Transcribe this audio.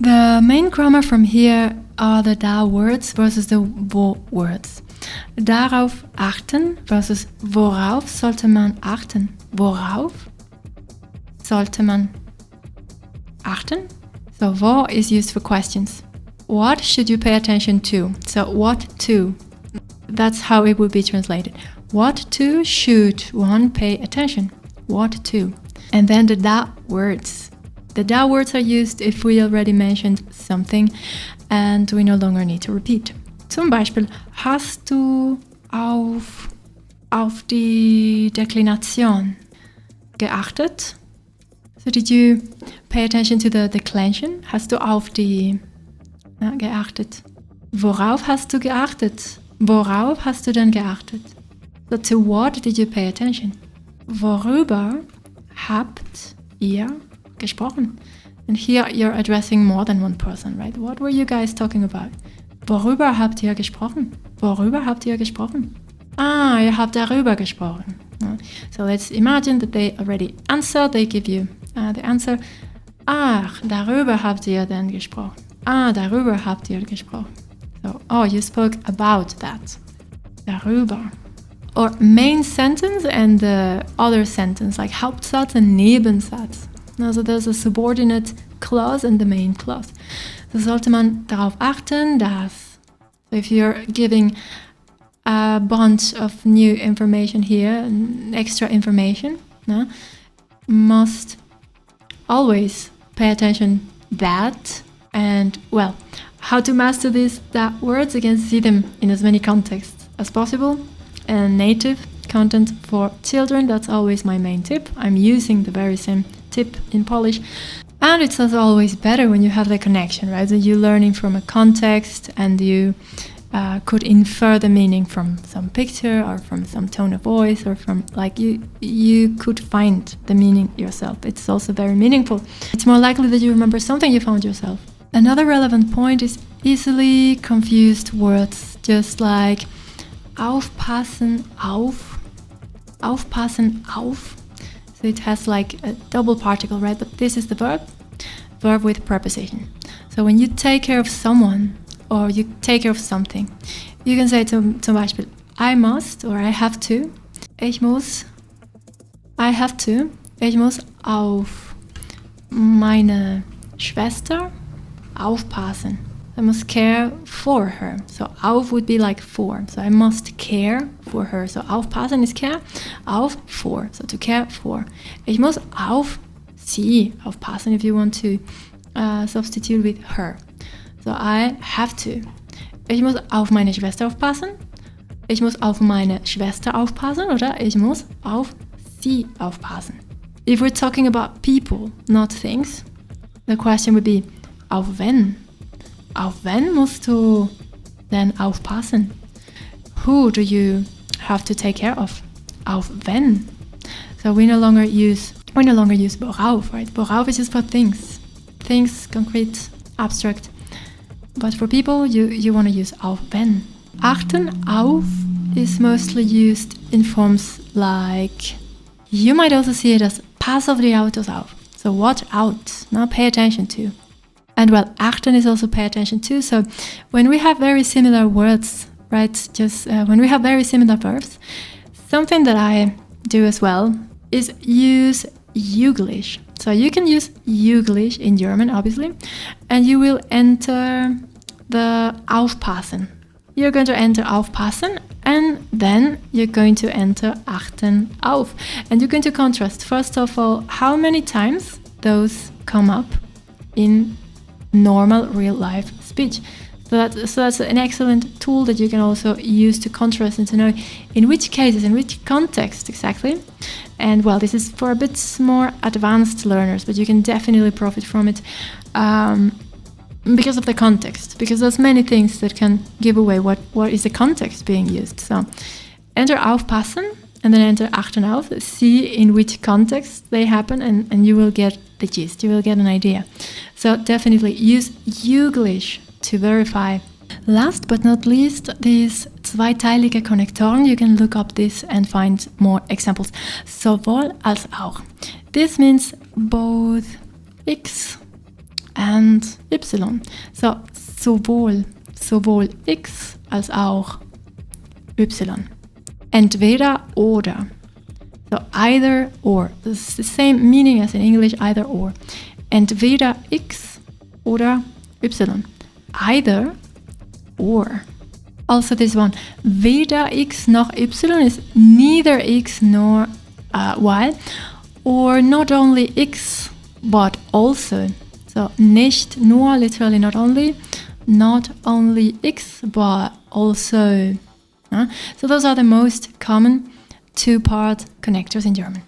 The main grammar from here are the Da-Words versus the Wo-Words. Darauf achten versus worauf sollte man achten? Worauf sollte man achten? So wo is used for questions. What should you pay attention to? So what to? That's how it would be translated. What to should one pay attention? What to? And then the Da-Words. The Da-Words are used if we already mentioned something and we no longer need to repeat. Zum Beispiel, hast du auf die Deklination geachtet? So did you pay attention to the declension? Hast du auf die geachtet? Worauf hast du geachtet? Worauf hast du denn geachtet? So to what did you pay attention? Worüber habt ihr gesprochen? And here you're addressing more than one person, right? What were you guys talking about? Worüber habt ihr gesprochen? Worüber habt ihr gesprochen? Ah, ihr habt darüber gesprochen. So let's imagine that they already answered. They give you the answer. Ach, darüber habt ihr denn gesprochen. Ah, darüber habt ihr gesprochen. So, oh, you spoke about that. Darüber. Or main sentence and the other sentence, like Hauptsatz and Nebensatz. Also there's a subordinate clause and the main clause. So sollte man darauf achten, dass, so if you're giving a bunch of new information here, extra information, must always pay attention that. And well, how to master these words? Again, see them in as many contexts as possible. And native content for children, that's always my main tip. I'm using the very same tip in Polish. And it's also always better when you have the connection, right? So you're learning from a context and you could infer the meaning from some picture or from some tone of voice or from like you could find the meaning yourself. It's also very meaningful. It's more likely that you remember something you found yourself. Another relevant point is easily confused words, just like aufpassen, aufpassen, auf. So it has like a double particle, right? But this is the verb with preposition. So when you take care of someone or you take care of something, you can say zum Beispiel, I must or I have to. Ich muss auf meine Schwester aufpassen. I must care for her. So auf would be like for. So I must care for her. So aufpassen is care. Auf for. So to care for. Ich muss auf sie aufpassen if you want to substitute with her. So I have to. Ich muss auf meine Schwester aufpassen. Ich muss auf meine Schwester aufpassen oder ich muss auf sie aufpassen. If we're talking about people, not things, the question would be auf wen? Auf wen musst du denn aufpassen? Who do you have to take care of? Auf wen? So we no longer use worauf, right? Worauf is just for things. Things, concrete, abstract. But for people, you want to use auf wen. Achten auf is mostly used in forms like, you might also see it as pass auf die Autos auf. So watch out, now pay attention to. And well, achten is also pay attention to. So when we have very similar words, right, just when we have very similar verbs, something that I do as well is use Juglish. So you can use Juglish in German, obviously, and you will enter the aufpassen. You're going to enter aufpassen, and then you're going to enter achten auf. And you're going to contrast, first of all, how many times those come up in normal real life speech. So that's an excellent tool that you can also use to contrast and to know in which cases, in which context exactly. And well, this is for a bit more advanced learners, but you can definitely profit from it because of the context, because there's many things that can give away what is the context being used. So enter aufpassen and then enter achten auf, see in which context they happen, and you will get the gist, you will get an idea. So definitely use Juglish to verify. Last but not least, these zweiteilige Konnektoren, you can look up this and find more examples. Sowohl als auch. This means both X and Y. So, sowohl X als auch Y. Entweder oder. So, either or. This is the same meaning as in English, either or. Entweder X oder Y. Either or. Also this one, weder X noch Y is neither X nor Y, or not only X, but also. So nicht nur, literally not only X, but also. So those are the most common two-part connectors in German.